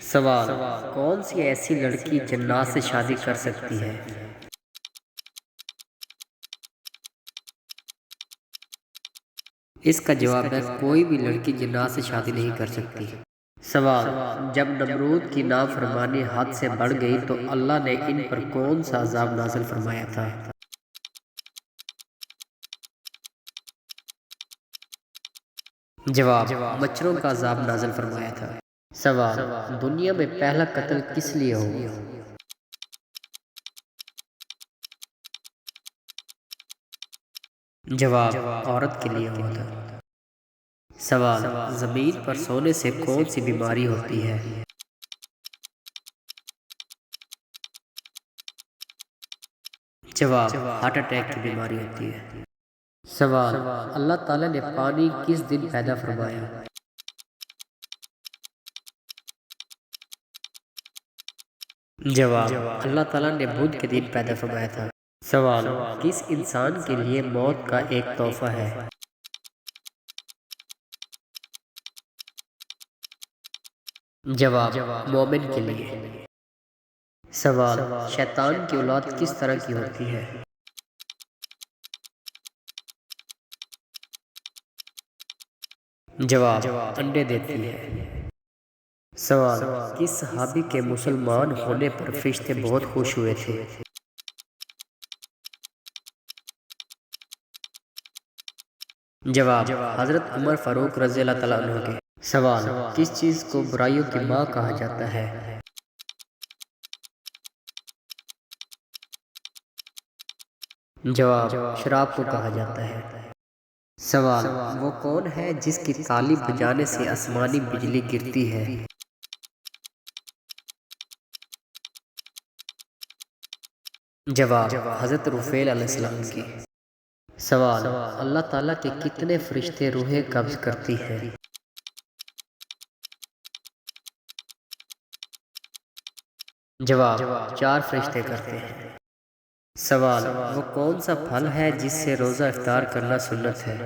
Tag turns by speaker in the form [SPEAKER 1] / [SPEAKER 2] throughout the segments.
[SPEAKER 1] سوال: کون سی ایسی لڑکی جنات سے شادی کر سکتی ہے؟ اس کا جواب ہے کوئی بھی لڑکی جنات سے شادی نہیں کر سکتی۔ سوال: جب نمرود کی نافرمانی حد سے بڑھ گئی تو اللہ نے ان پر کون سا عذاب نازل فرمایا تھا؟ جواب: مچھروں کا عذاب نازل فرمایا تھا۔ سوال: دنیا میں پہلا قتل کس لیے ہوا؟ جواب: عورت کے لیے ہوا تھا۔ سوال: زمین پر سونے سے کون سی بیماری ہوتی ہے؟ جواب: ہارٹ اٹیک کی بیماری ہوتی ہے۔ سوال: اللہ تعالیٰ نے پانی کس دن پیدا فرمایا؟ جواب: اللہ تعالیٰ نے بدھ کے دن پیدا فرمایا تھا۔ سوال: کس انسان کے لیے موت کا ایک تحفہ ہے؟ جواب: مومن کے لیے۔ سوال: شیطان کی اولاد کس طرح کی ہوتی ہے؟ جواب: انڈے دیتی ہے۔ سوال: کس صحابی کے مسلمان ہونے پر فرشتے بہت خوش ہوئے تھے؟ جواب: حضرت عمر فاروق رضی اللہ تعالیٰ عنہ کے۔ سوال: کس چیز کو برائیوں کی ماں کہا جاتا ہے؟ جواب: شراب کو کہا جاتا ہے۔ سوال: وہ کون ہے جس کی تالی بجانے سے آسمانی بجلی گرتی ہے؟ جواب: حضرت رفیل علیہ السلام کی۔ سوال: اللہ تعالیٰ کے کتنے فرشتے روحیں قبض کرتی ہیں؟ جواب: 4 فرشتے کرتے ہیں۔ سوال: وہ کون سا پھل ہے جس سے روزہ افطار کرنا سنت ہے؟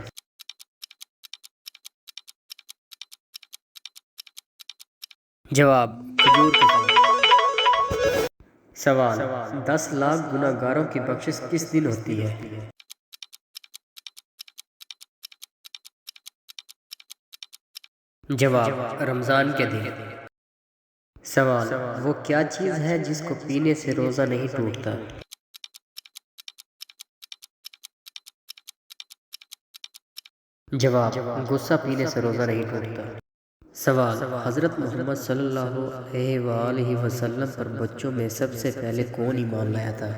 [SPEAKER 1] جواب: کھجور کا پھل۔ سوال: 10 لاکھ گناہ گاروں کی بخشش کس دن ہوتی ہے؟ جواب: رمضان کے دن۔ سوال: وہ کیا چیز ہے جس کو پینے سے روزہ نہیں ٹوٹتا؟ جواب: غصہ پینے سے روزہ نہیں ٹوٹتا۔ سوال: حضرت محمد صلی اللہ علیہ وآلہ وسلم پر بچوں میں سب سے پہلے کون ایمان لایا تھا؟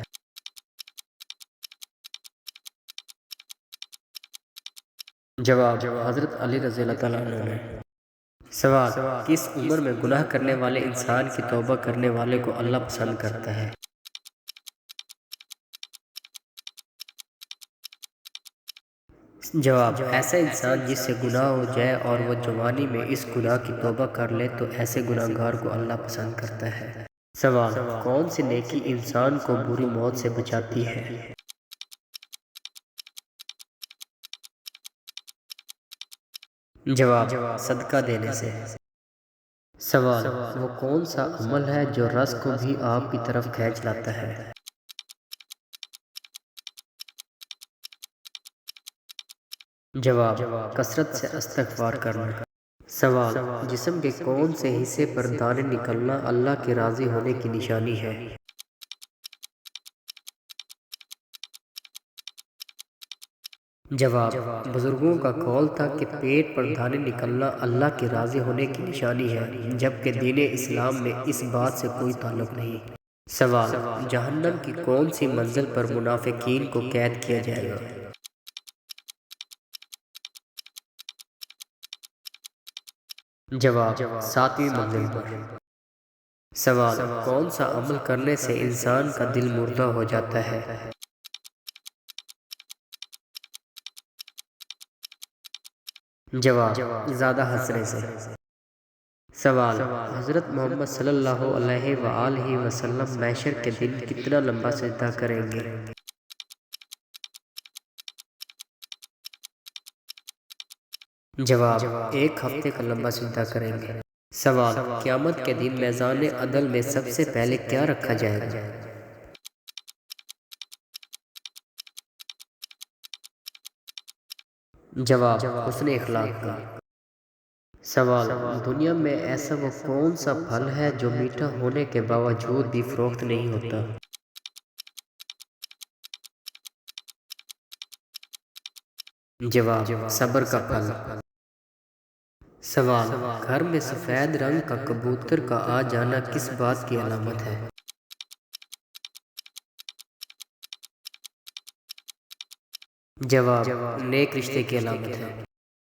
[SPEAKER 1] جواب: حضرت علی رضی اللہ تعالیٰ عنہ نے۔ سوال: کس عمر میں گناہ کرنے والے انسان کی توبہ کرنے والے کو اللہ پسند کرتا ہے؟ جواب: ایسا انسان جس سے گناہ ہو جائے اور وہ جوانی میں اس گناہ کی توبہ کر لے تو ایسے گناہ گار کو اللہ پسند کرتا ہے۔ سوال: کون سی نیکی انسان کو بری موت سے بچاتی ہے؟ جواب: صدقہ دینے سے۔ سوال: وہ کون سا عمل ہے جو رس کو بھی آپ کی طرف کھینچ لاتا ہے؟ جواب: کثرت سے استغفار کرنا۔ سوال: جسم کے کون سے حصے پر دانے نکلنا اللہ کے راضی ہونے کی نشانی ہے؟ جواب: بزرگوں کا قول تھا کہ پیٹ پر دانے نکلنا اللہ کے راضی ہونے کی نشانی ہے، جبکہ دین اسلام میں اس بات سے کوئی تعلق نہیں۔ سوال: جہنم کی کون سی منزل پر منافقین کو قید کیا جائے گا؟ جواب: 7ویں منزل پر۔ سوال: کون سا عمل کرنے سے انسان کا دل مردہ ہو جاتا ہے؟ جواب: زیادہ ہنسنے سے۔ سوال: حضرت محمد صلی اللہ علیہ وآلہ وسلم محشر کے دن کتنا لمبا سجدہ کریں گے؟ جواب: 1 ہفتے کا لمبا سجدہ کریں گے۔ سوال، قیامت کے دن میزان عدل میں سب سے پہلے کیا رکھا جائے گا؟ جواب، حسن اخلاق کا۔ سوال، دنیا میں ایسا وہ کون سا پھل ہے جو میٹھا ہونے کے باوجود بھی فروخت نہیں ہوتا؟ جواب، صبر کا پھل۔ سوال، گھر میں سفید رنگ کا کبوتر کا آ جانا کس بات کی علامت ہے؟ جواب، نیک رشتے کی علامت ہے۔